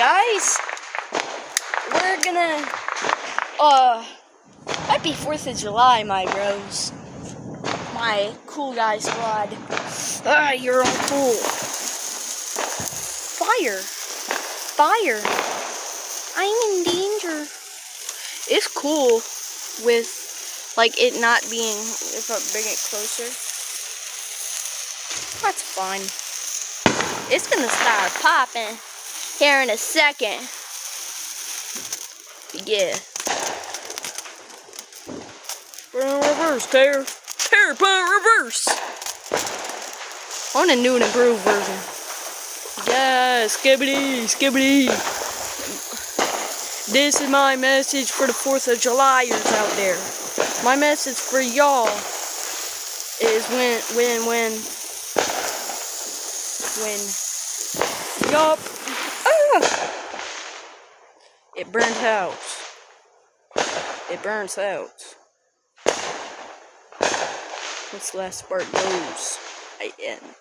guys, we're gonna, happy 4th of July, my bros. My cool guy squad. You're all cool. Fire. Fire. I'm in danger. It's cool with, like, it not being, if I bring it closer. That's fine. It's gonna start popping here in a second. Yeah. Reverse, Terror. Terror point reverse. I want a new and improved version. Yeah, skibbity, skibbity. This is my message for the 4th of Julyers out there. My message for y'all is when yup. It burns out. It burns out. Once the last spark goes, I end.